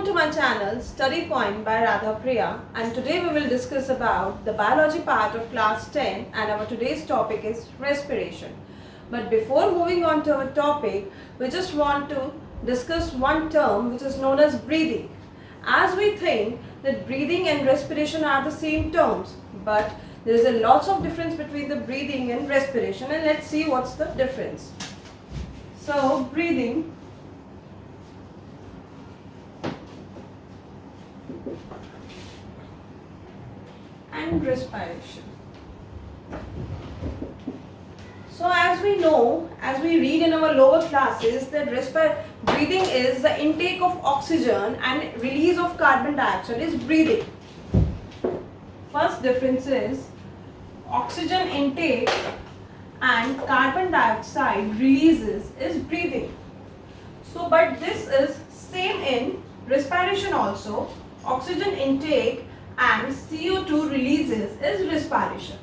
to my channel Study Point by Radha Priya, and today we will discuss about the biology part of class 10, and our today's topic is respiration. But before moving on to our topic, we just want to discuss one term which is known as breathing. As we think that breathing and respiration are the same terms, but there is a lot of difference between the breathing and respiration, and let's see what's the difference. So breathing and respiration. So as we know, as we read in our lower classes, that breathing is the intake of oxygen and release of carbon dioxide is breathing. First difference is oxygen intake and carbon dioxide releases is breathing. So but this is same in respiration also. Oxygen intake and CO2 releases is respiration.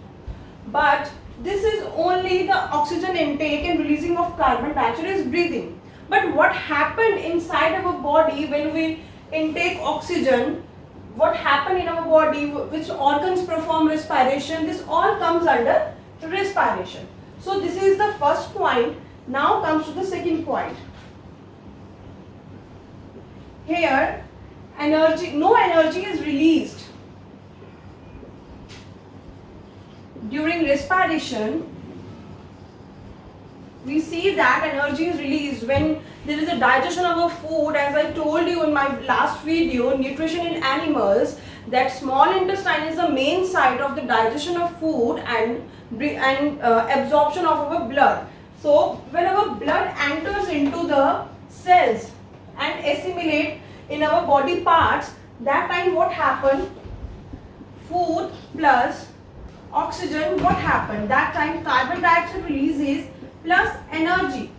But this is only the oxygen intake and releasing of carbon dioxide is breathing. But what happened inside our body when we intake oxygen, what happened in our body, which organs perform respiration, this all comes under respiration. So this is the first point. Now comes to the second point. Here no energy is released. During respiration, we see that energy is released when there is a digestion of a food. As I told you in my last video, nutrition in animals, that small intestine is the main site of the digestion of food and absorption of our blood. So when our blood enters into the cells and assimilate in our body parts, that time what happened? Food plus oxygen, what happened? That time carbon dioxide releases plus energy.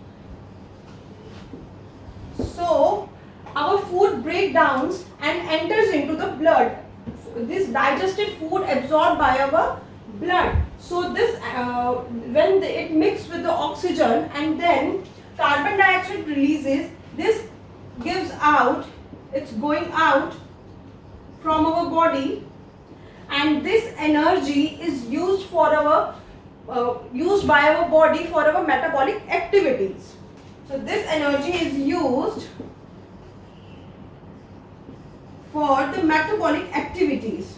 So our food breakdowns and enters into the blood. This digested food absorbed by our blood. So this when it mixes with the oxygen and then carbon dioxide releases, this gives out, it's going out from our body, and this energy is used for our used by our body for our metabolic activities. So this energy is used for the metabolic activities.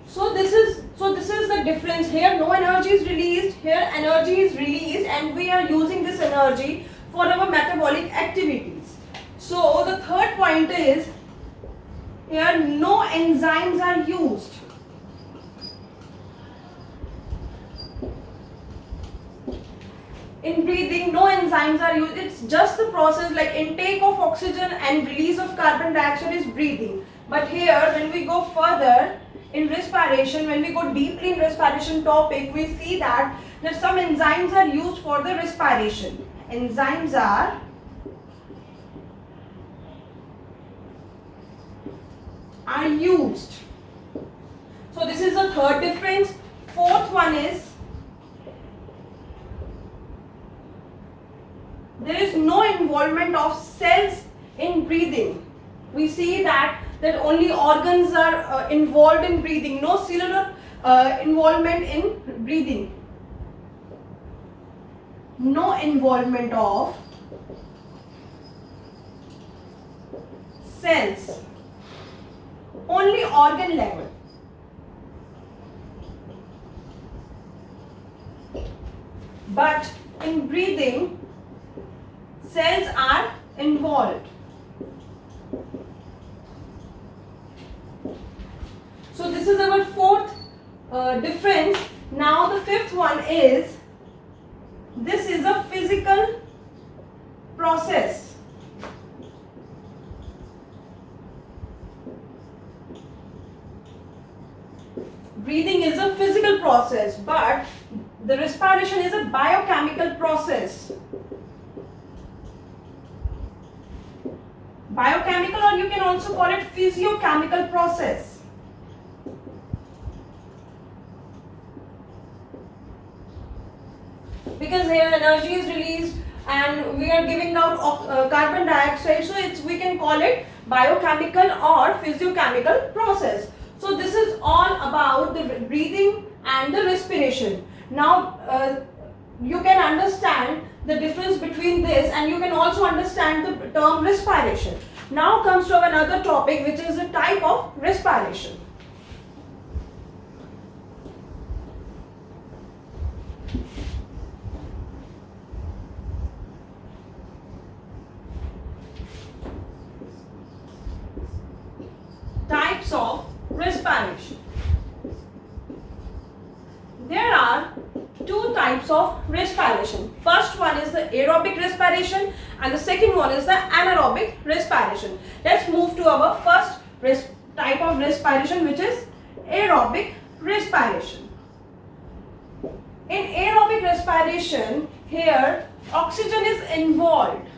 So this is the difference. Here no energy is released, here energy is released, and we are using this energy for our metabolic activities. So the third point is, here no enzymes are used. In breathing, no enzymes are used. It's just the process like intake of oxygen and release of carbon dioxide is breathing. But here, when we go further in respiration, when we go deeply in respiration topic, we see that some enzymes are used for the respiration. Enzymes are used. So this is the third difference. Fourth one is, there is no involvement of cells in breathing. We see that only organs are involved in breathing. No cellular involvement in breathing. No involvement of cells. Only organ level. But in breathing, cells are involved. So this is our fourth difference. Now the fifth one is, this is a physical process. Breathing is a physical process, but the respiration is a biochemical process. Biochemical, or you can also call it physiochemical process. because here energy is released and we are giving out carbon dioxide, so we can call it biochemical or physiochemical process. So this is all about the breathing and the respiration. Now you can understand the difference between this, and you can also understand the term respiration. Now comes to another topic, which is a type of respiration. Types of respiration. There are two types of respiration. First one is the aerobic respiration and the second one is the anaerobic respiration. Let's move to our first type of respiration, which is aerobic respiration. In aerobic respiration, here oxygen is involved.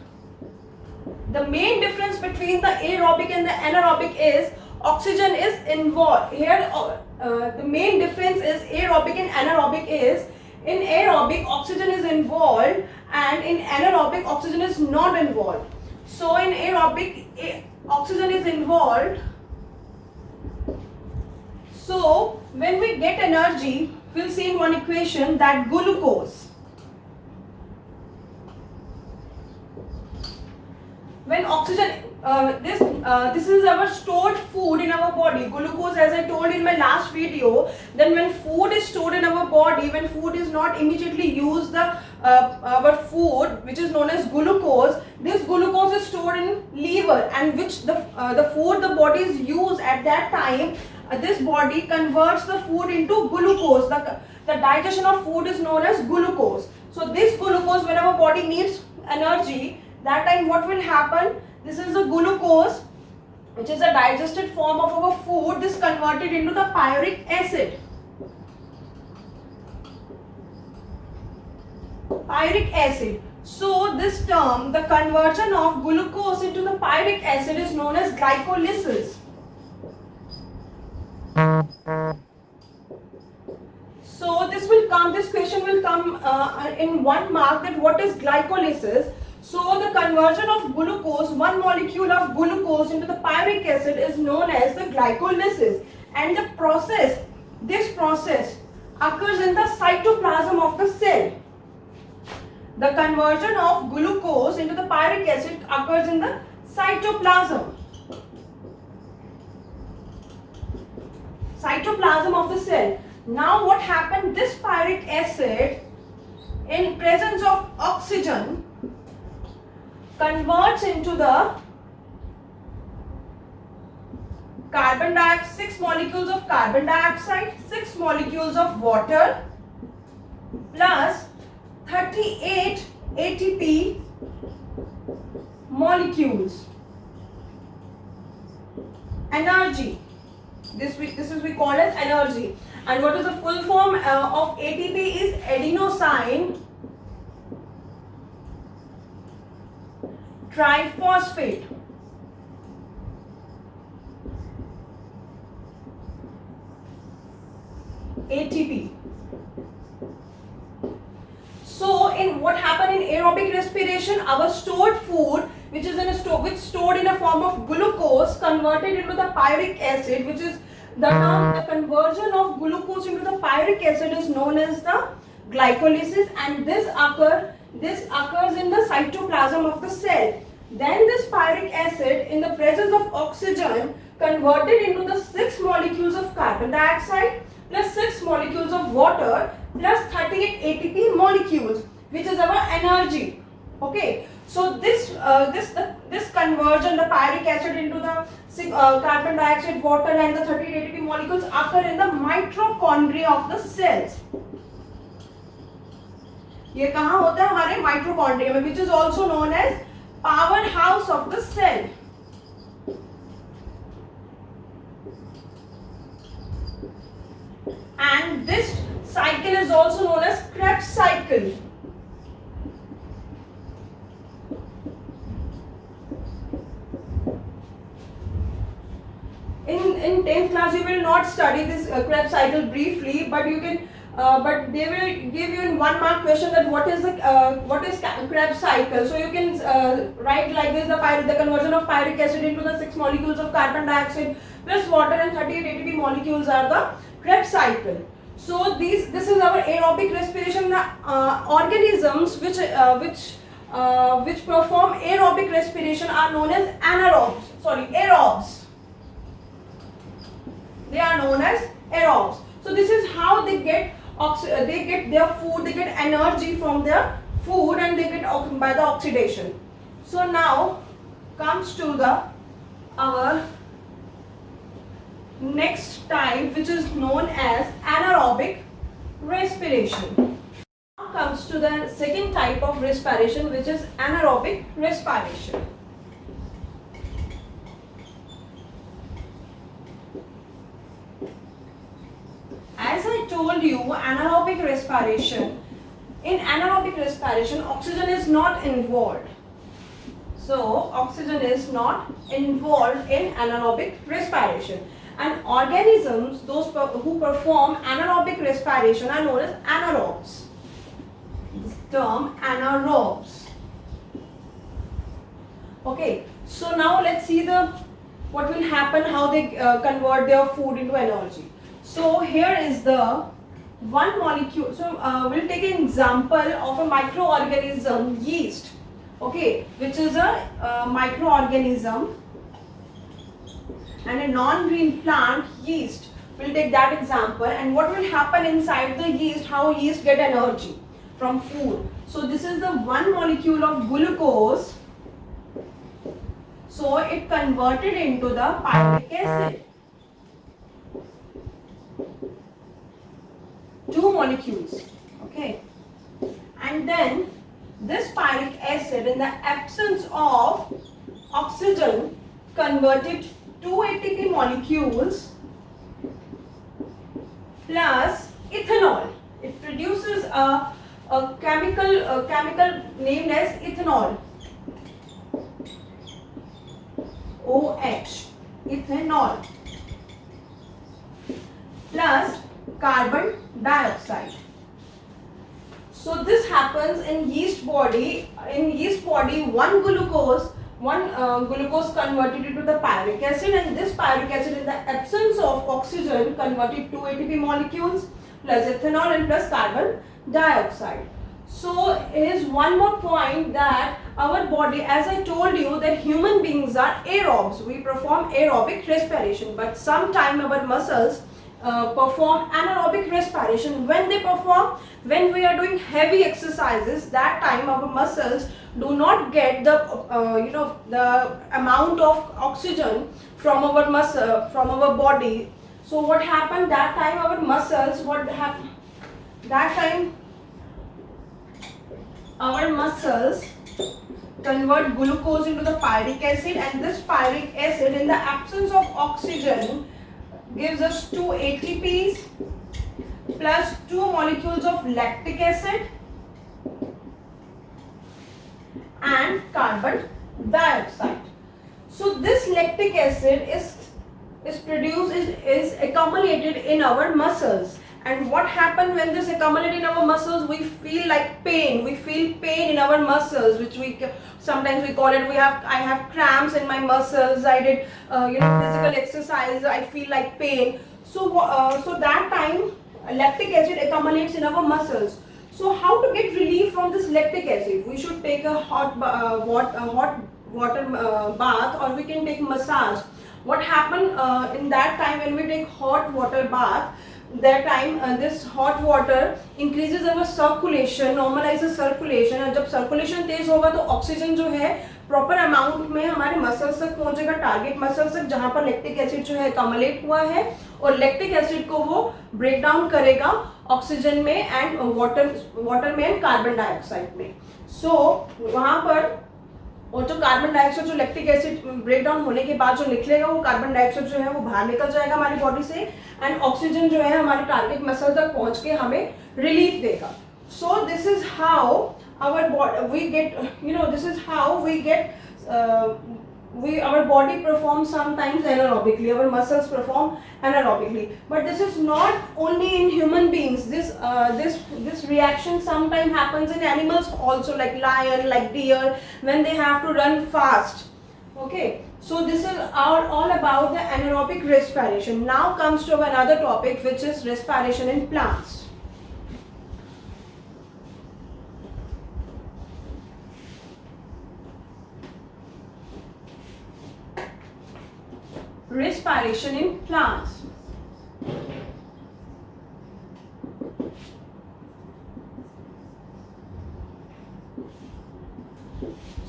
The main difference between the aerobic and the anaerobic is oxygen is involved. Here the main difference is aerobic and anaerobic is, in aerobic oxygen is involved and in anaerobic oxygen is not involved. So in aerobic oxygen is involved. So when we get energy, we'll see in one equation that glucose, when oxygen this is our stored food in our body. Glucose, as I told in my last video, then when food is stored in our body, when food is not immediately used, our food, which is known as glucose, this glucose is stored in liver, and which the food the body is used at that time, this body converts the food into glucose. The digestion of food is known as glucose. So this glucose, when our body needs energy, that time what will happen? This is the glucose, which is a digested form of our food. This converted into the pyric acid. Pyric acid. So this term, the conversion of glucose into the pyric acid, is known as glycolysis. So this question will come in 1 mark, that what is glycolysis. So the conversion of glucose, one molecule of glucose into the pyric acid, is known as the glycolysis, and this process occurs in the cytoplasm of the cell. The conversion of glucose into the pyric acid occurs in the cytoplasm of the cell. Now what happened? This pyric acid, in presence of oxygen, converts into the carbon dioxide, 6 molecules of carbon dioxide, 6 molecules of water, plus 38 ATP molecules. Energy. This we call as energy. And what is the full form of ATP? Is adenosine triphosphate. ATP. So in what happened in aerobic respiration, our stored food, which is stored in a form of glucose, converted into the pyric acid, which is the conversion of glucose into the pyric acid, is known as the glycolysis, and this occurs in the cytoplasm of the cell. Then this pyric acid, in the presence of oxygen, converted into the 6 molecules of carbon dioxide plus 6 molecules of water plus 38 ATP molecules, which is our energy. Okay, so this conversion, the pyric acid into the carbon dioxide, water and the 38 ATP molecules, occur in the mitochondria of the cells. ये कहाँ होता है? हमारे mitochondria में, which is also known as powerhouse of the cell. And this cycle is also known as Krebs cycle. In 10th class you will not study this Krebs cycle briefly, but you can but they will give you in 1 mark question that what is Krebs cycle. So you can write like this: the conversion of pyric acid into the 6 molecules of carbon dioxide plus water and 38 ATP molecules are the Krebs cycle. So this is our aerobic respiration. Organisms which perform aerobic respiration are known as aerobes. They are known as aerobes. So this is how they get their food, they get energy from their food, and they get by the oxidation. So now comes to our next type, which is known as anaerobic respiration. Now comes to the second type of respiration, which is anaerobic respiration. As I told you, in anaerobic respiration, oxygen is not involved. So oxygen is not involved in anaerobic respiration. And organisms, those who perform anaerobic respiration, are known as anaerobes. This term anaerobes. Okay, so now let's see what will happen, how they convert their food into energy. So here is the one molecule. So we'll take an example of a microorganism, yeast. Okay, which is a microorganism, and a non-green plant, yeast. We'll take that example, and what will happen inside the yeast, how yeast get energy from food. So this is the one molecule of glucose. So it converted into the pyric acid. 2 molecules. Okay, and then this pyric acid, in the absence of oxygen, converted 2 ATP molecules plus ethanol. It produces a chemical named as ethanol. OH, ethanol, plus carbon dioxide. So this happens in yeast body. In yeast body, one glucose converted into the pyric acid, and this pyric acid, in the absence of oxygen, converted 2 ATP molecules plus ethanol and plus carbon dioxide. So here's one more point, that our body, as I told you, that human beings are aerobes. We perform aerobic respiration, but sometimes our muscles perform anaerobic respiration. When we are doing heavy exercises, that time our muscles do not get the amount of oxygen from our body. So what happened that time, our muscles convert glucose into the pyric acid, and this pyric acid, in the absence of oxygen, gives us 2 ATPs plus 2 molecules of lactic acid and carbon dioxide. So this lactic acid is accumulated in our muscles. And what happens when this accumulates in our muscles? We feel like pain. We feel pain in our muscles, which sometimes we call it. I have cramps in my muscles. I did physical exercise. I feel like pain. So that time lactic acid accumulates in our muscles. So how to get relief from this lactic acid? We should take a hot water bath, or we can take massage. What happens in that time when we take hot water bath? That time this hot water increases our circulation, normalizes circulation, और जब circulation तेज होगा तो oxygen जो है proper amount में हमारे muscles तक पहुंचेगा, टारगेट मसल्स तक, जहां पर लैक्टिक एसिड जो है कमलेट हुआ है, और लैक्टिक एसिड को वो ब्रेक डाउन करेगा ऑक्सीजन में एंड वाटर में एंड कार्बन डाइऑक्साइड में. सो वहां पर और जो कार्बन डाइऑक्साइड, जो लैक्टिक एसिड ब्रेक डाउन होने के बाद जो निकलेगा, वो कार्बन डाइऑक्साइड जो है वो बाहर निकल जाएगा हमारी बॉडी से, एंड ऑक्सीजन जो है हमारे टारगेट मसल तक पहुंच के हमें रिलीफ देगा. So this is how our body we get this is how we get our body performs sometimes anaerobically, our muscles perform anaerobically, but this is not only in human beings. This reaction sometimes happens in animals also, like lion, like deer, when they have to run fast. Okay, so this is all about the anaerobic respiration. Now comes to another topic, which is respiration in plants. Respiration in plants.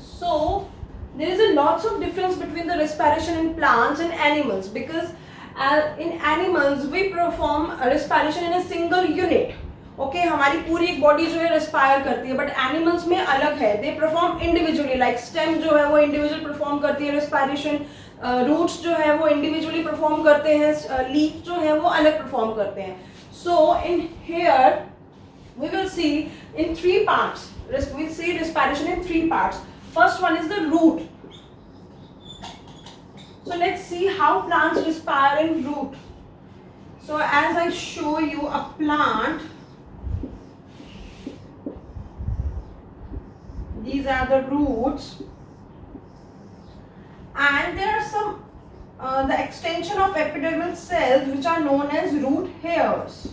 So there is a lots of difference between the respiration in plants and animals, because in animals we perform respiration in a single unit. Okay हमारी पूरी एक body जो है respire करती है, but animals में अलग है, they perform individually. Like stem जो है वो इंडिविजुअल परफॉर्म करती है रेस्पायरेशन, रूट्स जो है वो इंडिविजुअली परफॉर्म करते हैं, लीफ जो है वो अलग परफॉर्म करते हैं. So in here we will see in three parts. We'll see respiration in three parts. First one is the root. So let's see how plants respire in root. So as I show you a plant, these are the roots, and there are some the extension of epidermal cells which are known as root hairs.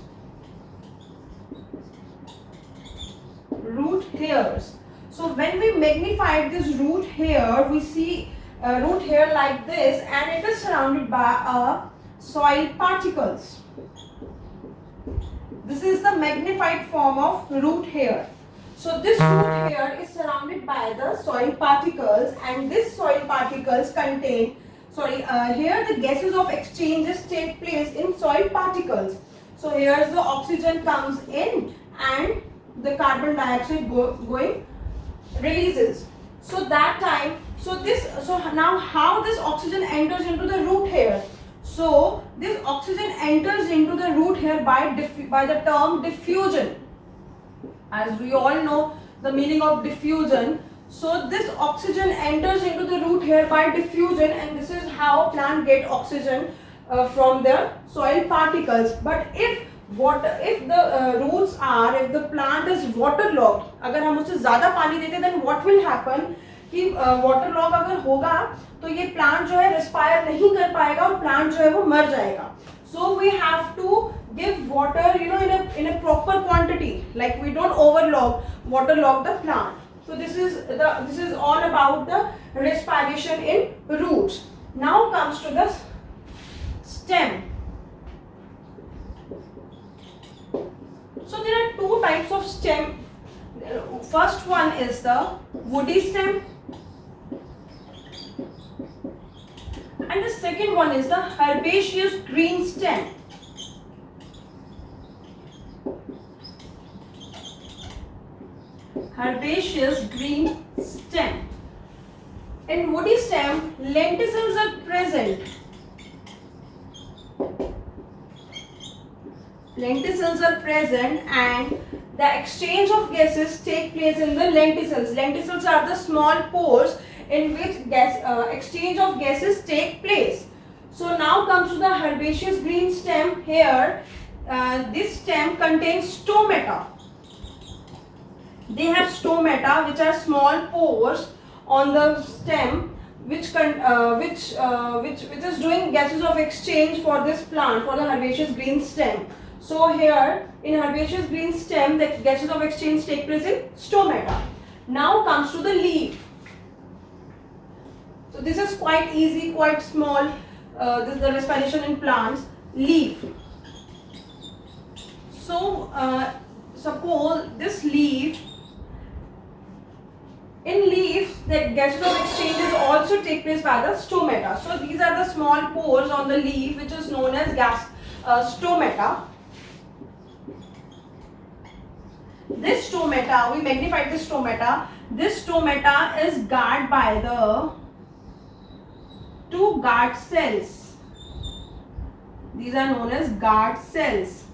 Root hairs. So when we magnify this root hair, we see a root hair like this, and it is surrounded by soil particles. This is the magnified form of root hair. So this root hair is surrounded by the soil particles, and this soil particles contain, here the gases of exchanges take place in soil particles. So here the oxygen comes in and the carbon dioxide going releases. So that time, so now how this oxygen enters into the root hair? So this oxygen enters into the root hair by the term diffusion. As we all know the meaning of diffusion. So this oxygen enters into the root hair by diffusion, and this is how plant get oxygen from the soil particles. But if the plant is waterlogged, अगर हम उसे ज़्यादा पानी देते, then what will happen कि waterlog अगर होगा तो ये plant जो है respire नहीं कर पाएगा और plant जो है वो मर जाएगा. So we have to give water, in a proper quantity. Like we don't waterlog the plant. So this is all about the respiration in roots. Now comes to the stem. So there are two types of stem. First one is the woody stem, and the second one is the herbaceous green stem. Herbaceous green stem. In woody stem, lenticels are present. Lenticels are present, and the exchange of gases take place in the lenticels. Lenticels are the small pores in which exchange of gases take place. So now comes to the herbaceous green stem. Here, this stem contains stomata. They have stomata, which are small pores on the stem, which is doing gases of exchange for this plant, for the herbaceous green stem. So here in herbaceous green stem, the gases of exchange take place in stomata. Now comes to the leaf. So this is quite easy, quite small. This is the respiration in plants. Leaf. So suppose this leaf. In leaf, the gases of exchanges also take place by the stomata. So these are the small pores on the leaf, which is known as stomata. This stomata, we magnified this stomata. This stomata is guarded by the two guard cells. These are known as guard cells.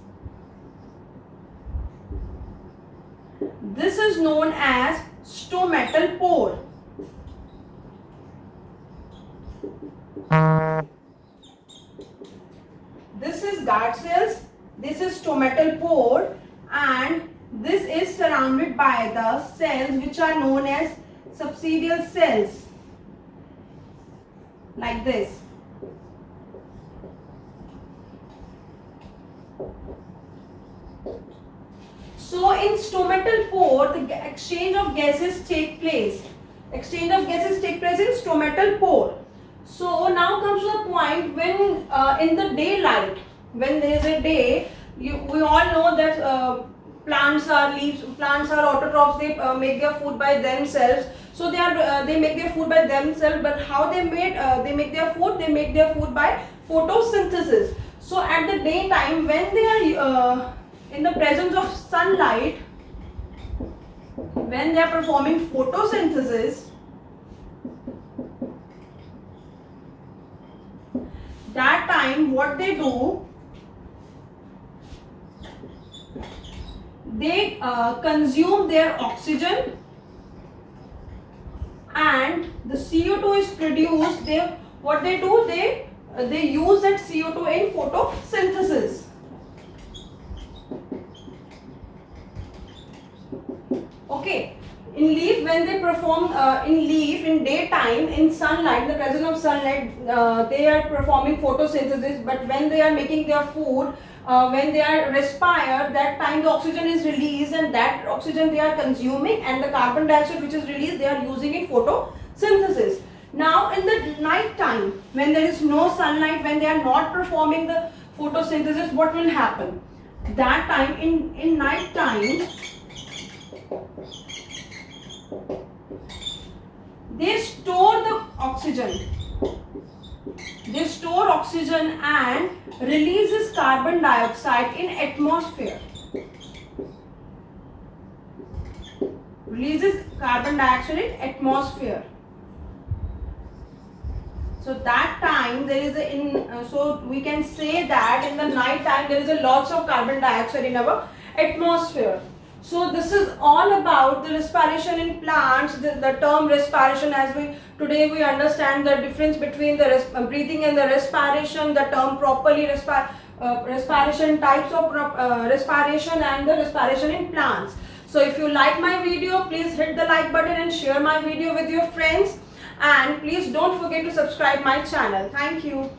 This is known as stomatal pore. This is guard cells, this is stomatal pore, and this is surrounded by the cells which are known as subsidial cells, like this. So in stomatal pore, the exchange of gases take place. Exchange of gases take place in stomatal pore. So now comes to the point when in the daylight, when there is a day, we all know that plants are leaves, plants are autotrophs. They make their food by themselves. So they make their food by themselves. But how they make their food? They make their food by photosynthesis. So at the daytime, when they are in the presence of sunlight, when they are performing photosynthesis, that time what they do, they consume their oxygen and the CO2 is produced. What they do, they use that CO2 in photosynthesis. Okay, in leaf, when they perform in daytime, in sunlight, in the presence of sunlight, they are performing photosynthesis. But when they are making their food, when they are respire, that time the oxygen is released, and that oxygen they are consuming, and the carbon dioxide which is released, they are using in photosynthesis. Now in the night time, when there is no sunlight, when they are not performing the photosynthesis, what will happen? That time, in night time, they store the oxygen. They store oxygen and releases carbon dioxide in atmosphere. Releases carbon dioxide in atmosphere. So that time there is so we can say that in the night time there is a lots of carbon dioxide in our atmosphere. So this is all about the respiration in plants, the term respiration. As today we understand the difference between the breathing and the respiration, the term properly respiration, types of respiration, and the respiration in plants. So if you like my video, please hit the like button and share my video with your friends, and please don't forget to subscribe my channel. Thank you.